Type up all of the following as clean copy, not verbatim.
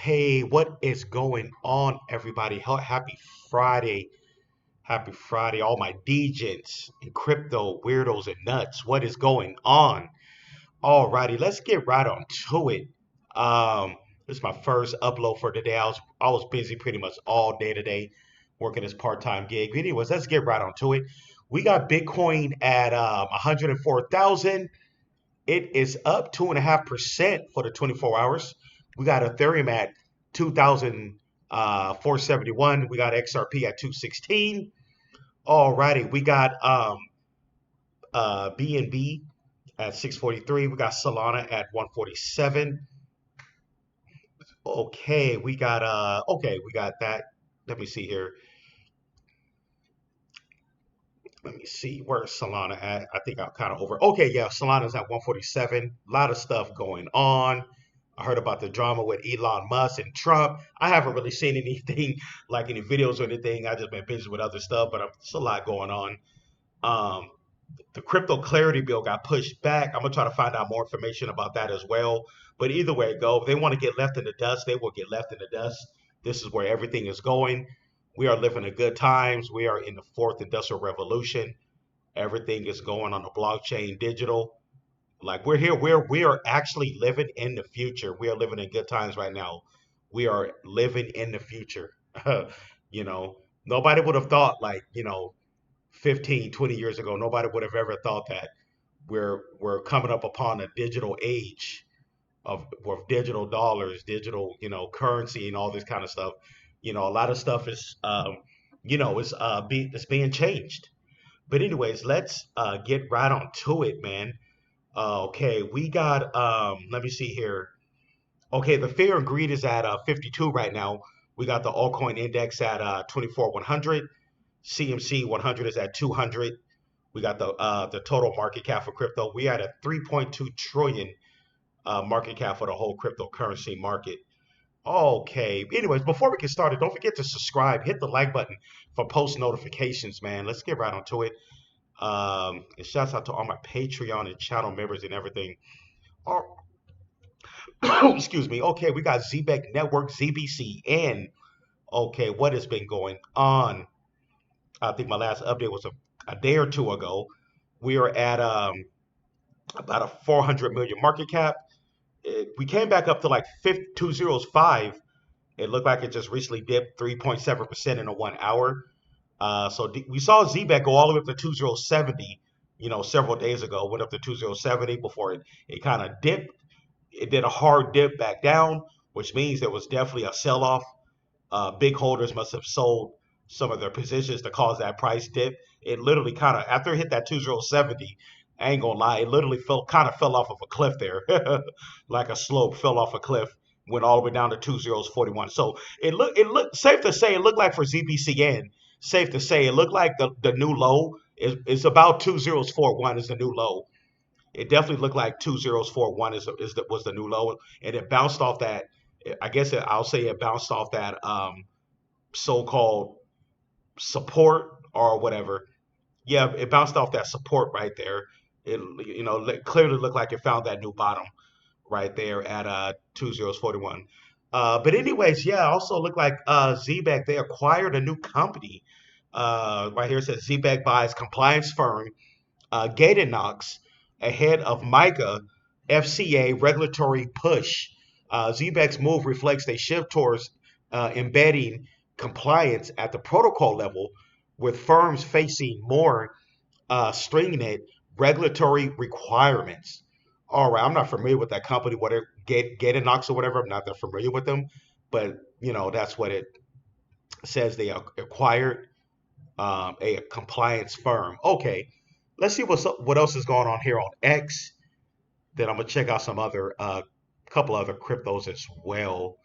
Hey, what is going on, everybody? Happy Friday. Happy Friday, all my degens and crypto weirdos and nuts. What is going on? Alrighty, let's get right on to it. This is my first upload for today. I was busy pretty much all day today, working this part-time gig. Anyways, let's get right on to it. We got Bitcoin at 104,000. It is up 2.5% for the 24 hours. We got Ethereum at 2,471. We got XRP at 216. Alrighty, we got BNB at 643. We got Solana at 147. Okay, we got that. Let me see here. Let me see where's Solana at. I think I'm kind of over. Okay, yeah, Solana's at 147. A lot of stuff going on. I heard about the drama with Elon Musk and Trump. I haven't really seen anything like any videos or anything. I just been busy with other stuff, but it's a lot going on. Um, the crypto clarity bill got pushed back. I'm gonna try to find out more information about that as well. But either way it go, if they want to get left in the dust, they will get left in the dust. This is where everything is going. We are living in good times. We are in the fourth industrial revolution. Everything is going on the blockchain digital. Like we're here, we are actually living in the future. We are living in good times right now. We are living in the future. you know, nobody would have thought like, 15, 20 years ago, nobody would have ever thought that we're coming up upon a digital age of digital dollars, digital, currency and all this kind of stuff. A lot of stuff is it's being changed. But anyways, let's get right on to it, man. Okay, we got let me see here. Okay, the fear and greed is at 52 right now. We got the altcoin index at 24,100. CMC 100 is at 200. We got the total market cap for crypto. We had a 3.2 trillion market cap for the whole cryptocurrency market. Okay. Anyways, before we get started, don't forget to subscribe, hit the like button for post notifications, man. Let's get right onto it. And shouts out to all my Patreon and channel members and everything. Oh, excuse me. Okay, we got Zebec Network, ZBCN. Okay, what has been going on? I think my last update was a day or two ago. We are at about a 400 million market cap. We came back up to like 205. It looked like it just recently dipped 3.7% in a 1 hour. We saw ZBEC go all the way up to 2070, several days ago. Went up to 2070 before it kind of dipped. It did a hard dip back down, which means there was definitely a sell off. Big holders must have sold some of their positions to cause that price dip. It literally kind of, after it hit that 2070, I ain't gonna lie, it literally fell off of a cliff there, like a slope fell off a cliff, went all the way down to 2041. So it looked safe to say it looked like for ZBCN, safe to say it looked like the new low is about 2041 is the new low. It definitely looked like 2041 was the new low, and it bounced off that. I'll say it bounced off that so-called support or whatever. Yeah, it bounced off that support right there. It clearly looked like it found that new bottom right there at 2041. But anyways, yeah, also looked like Zebec they acquired a new company. Right here it says Zebec buys compliance firm Gatanox ahead of MICA FCA regulatory push. Zebec's move reflects a shift towards embedding compliance at the protocol level, with firms facing more stringent regulatory requirements. All right, I'm not familiar with that company, whatever Gatanox or whatever. I'm not that familiar with them, but that's what it says. They acquired a compliance firm. Okay, let's see what else is going on here on X. Then I'm gonna check out some other couple other cryptos as well.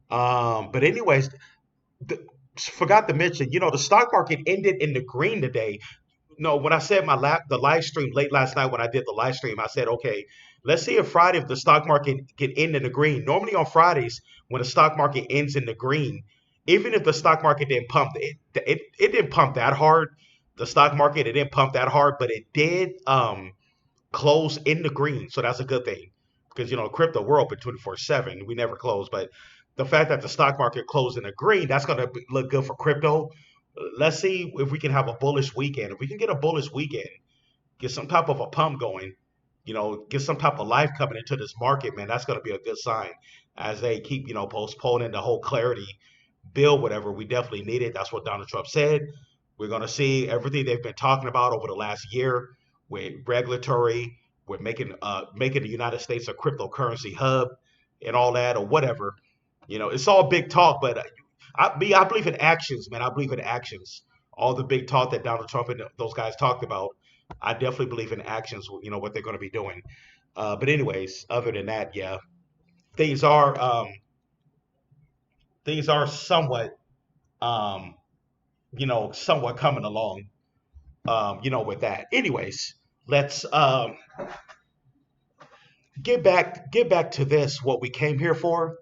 But anyways, forgot to mention, the stock market ended in the green today. No, when I said the live stream late last night when I did the live stream, I said, okay, let's see if Friday if the stock market can end in the green. Normally on Fridays when the stock market ends in the green, even if the stock market didn't pump it didn't pump that hard. The stock market it didn't pump that hard, but it did close in the green, so that's a good thing because crypto we're open 24/7. We never close, but the fact that the stock market closed in the green, that's going to look good for crypto. Let's see if we can have a bullish weekend. If we can get a bullish weekend, get some type of a pump going, get some type of life coming into this market, man, that's going to be a good sign as they keep, postponing the whole clarity bill, whatever. We definitely need it. That's what Donald Trump said. We're going to see everything they've been talking about over the last year with regulatory, with making the United States a cryptocurrency hub and all that or whatever. It's all big talk, but I believe in actions, man. I believe in actions. All the big talk that Donald Trump and those guys talked about, I definitely believe in actions. What they're going to be doing. But anyways, other than that, yeah, things are um, things are somewhat um, somewhat coming along. With that. Anyways, let's get back to this. What we came here for.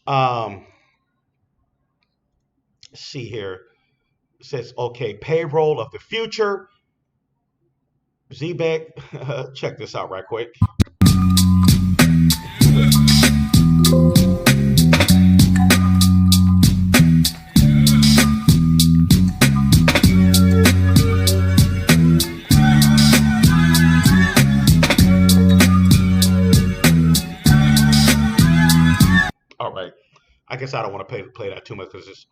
Um, see here. It says okay, payroll of the future. Zebec, check this out right quick. All right. I guess I don't want to play that too much because it's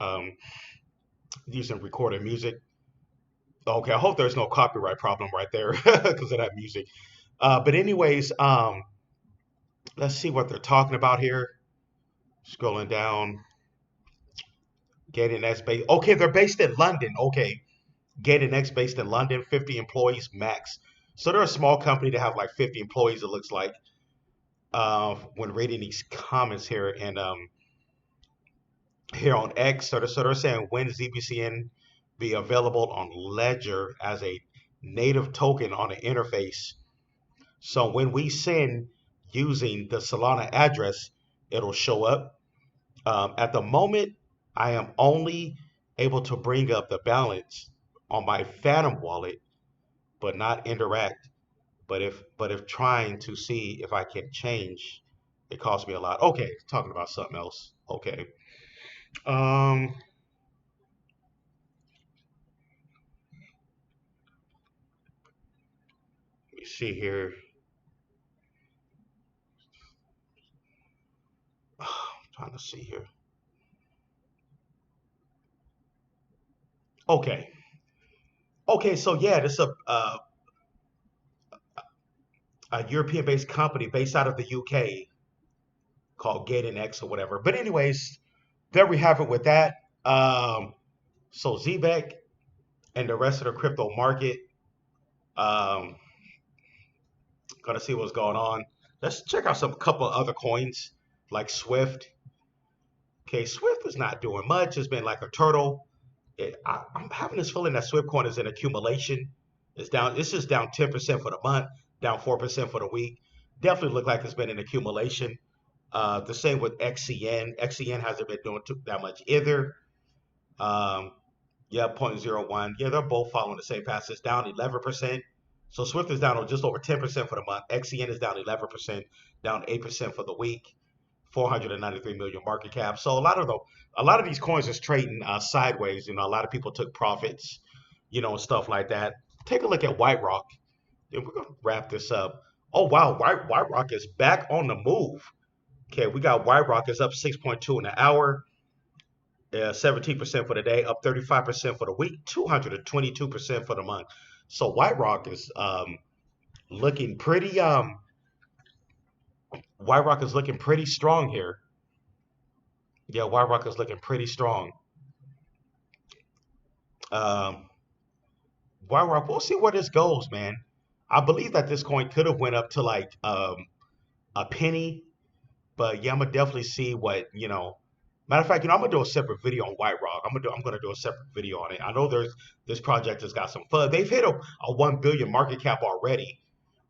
using recorded music. Okay, I hope there's no copyright problem right there because of that music. But anyways, let's see what they're talking about here. Scrolling down, Gating X based. Okay, they're based in London. Okay, Gating X based in London, 50 employees max. So they're a small company to have like 50 employees. It looks like when reading these comments here and here on X. So they're saying when ZBCN be available on Ledger as a native token on the interface. So when we send using the Solana address, it'll show up. At the moment, I am only able to bring up the balance on my Phantom wallet, but not interact. But if trying to see if I can change, it costs me a lot. Okay, talking about something else. Okay. Um, Let me see here. Trying to see here. Okay. Okay, so yeah, this is a European-based company based out of the UK called Gating X or whatever. But anyways, there we have it with that. So Zebec and the rest of the crypto market. Um, Gonna see what's going on. Let's check out some couple other coins like Swift. Okay, Swift is not doing much. It's been like a turtle. I'm having this feeling that Swift coin is in accumulation. It's down. It's just down 10% for the month, down 4% for the week. Definitely look like it's been an accumulation. The same with XCN. XCN hasn't been doing that much either. Um, yeah, 0.01. Yeah, they're both following the same path. It's down 11%. So Swift is down just over 10% for the month. XCN is down 11%, down 8% for the week. 493 million market cap. So a lot of these coins is trading sideways. A lot of people took profits, stuff like that. Take a look at White Rock. And we're gonna wrap this up. Oh wow, White Rock is back on the move. Okay, we got White Rock is up 6.2 in the hour, 17% for the day, up 35% for the week, 222% for the month. So White Rock is looking pretty White Rock is looking pretty strong here. Yeah, White Rock is looking pretty strong. Um, White Rock, we'll see where this goes, man. I believe that this coin could have went up to like a penny, but yeah, I'm gonna definitely see what. Matter of fact, I'm gonna do a separate video on White Rock. I'm gonna do a separate video on it. I know this project has got some fun. They've hit a 1 billion market cap already.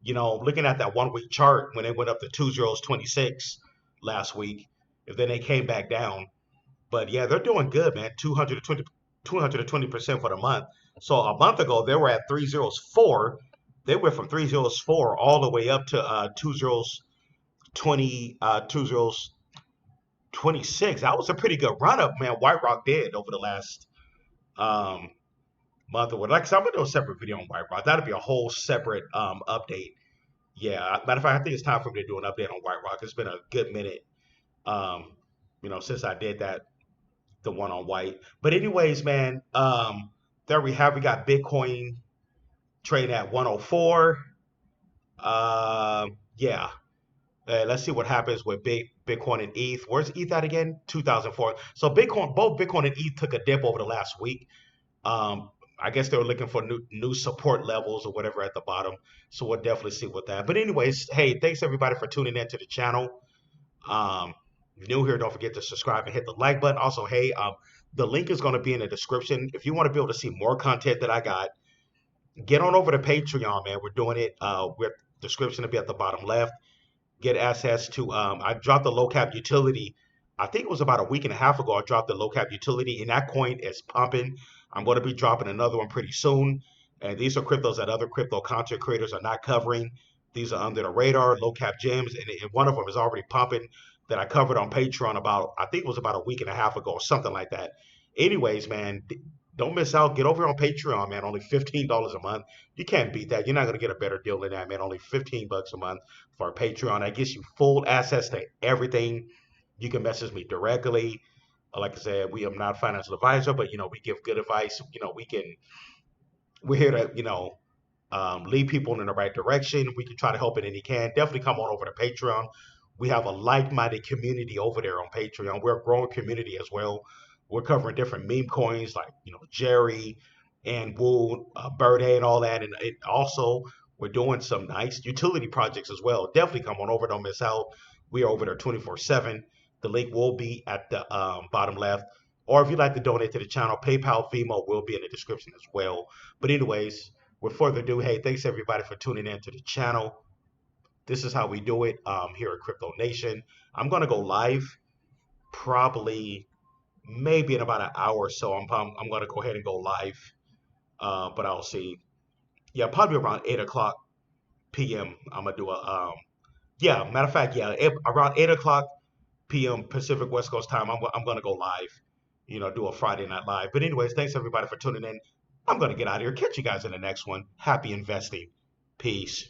Looking at that 1 week chart when it went up to 2026 last week, and then they came back down. But yeah, they're doing good, man. 220% for the month. So a month ago they were at 304. They went from 304 all the way up to 20 20 26. That was a pretty good run up, man. White Rock did over the last um month or what. Like, so I'm gonna do a separate video on White Rock. That'll be a whole separate update. Yeah, matter of fact, I think it's time for me to do an update on White Rock. It's been a good minute, um, since I did that, the one on White. But anyways, man, there we have. We got Bitcoin trading at 104. Yeah. Let's see what happens with Bitcoin and ETH. Where's ETH at again? 2004. So Bitcoin, both Bitcoin and ETH took a dip over the last week. Um, I guess they were looking for new support levels or whatever at the bottom. So we'll definitely see what that. But anyways, hey, thanks everybody for tuning in to the channel. If you're new here, don't forget to subscribe and hit the like button. Also, hey, the link is going to be in the description. If you want to be able to see more content that I got, get on over to Patreon, man. We're doing it. With description will be at the bottom left. Get access to I dropped the low cap utility. I think it was about a week and a half ago. I dropped the low cap utility, and that coin is pumping. I'm going to be dropping another one pretty soon. And these are cryptos that other crypto content creators are not covering. These are under the radar, low cap gems, and one of them is already pumping that I covered on Patreon about, I think it was about a week and a half ago or something like that. Anyways, man, don't miss out. Get over on Patreon, man. Only $15 a month. You can't beat that. You're not gonna get a better deal than that, man. Only 15 bucks a month for a Patreon. That gives you full access to everything. You can message me directly. Like I said, we are not a financial advisor, but we give good advice. We're here to lead people in the right direction. We can try to help in any can. Definitely come on over to Patreon. We have a like-minded community over there on Patreon. We're a growing community as well. We're covering different meme coins like Jerry and Wood, Bird A, and all that. And also we're doing some nice utility projects as well. Definitely come on over. Don't miss out. We are over there 24/7. The link will be at the bottom left. Or if you'd like to donate to the channel, PayPal, VENMO will be in the description as well. But anyways, with further ado, hey, thanks everybody for tuning in to the channel. This is how we do it here at Crypto Nation. I'm gonna go live probably maybe in about an hour or so. I'm gonna go ahead and go live, but I'll see. Yeah, probably around 8 o'clock p.m. I'm gonna do a yeah. Matter of fact, yeah, around 8 o'clock p.m. Pacific West Coast time. I'm gonna go live. Do a Friday night live. But anyways, thanks everybody for tuning in. I'm gonna get out of here. Catch you guys in the next one. Happy investing. Peace.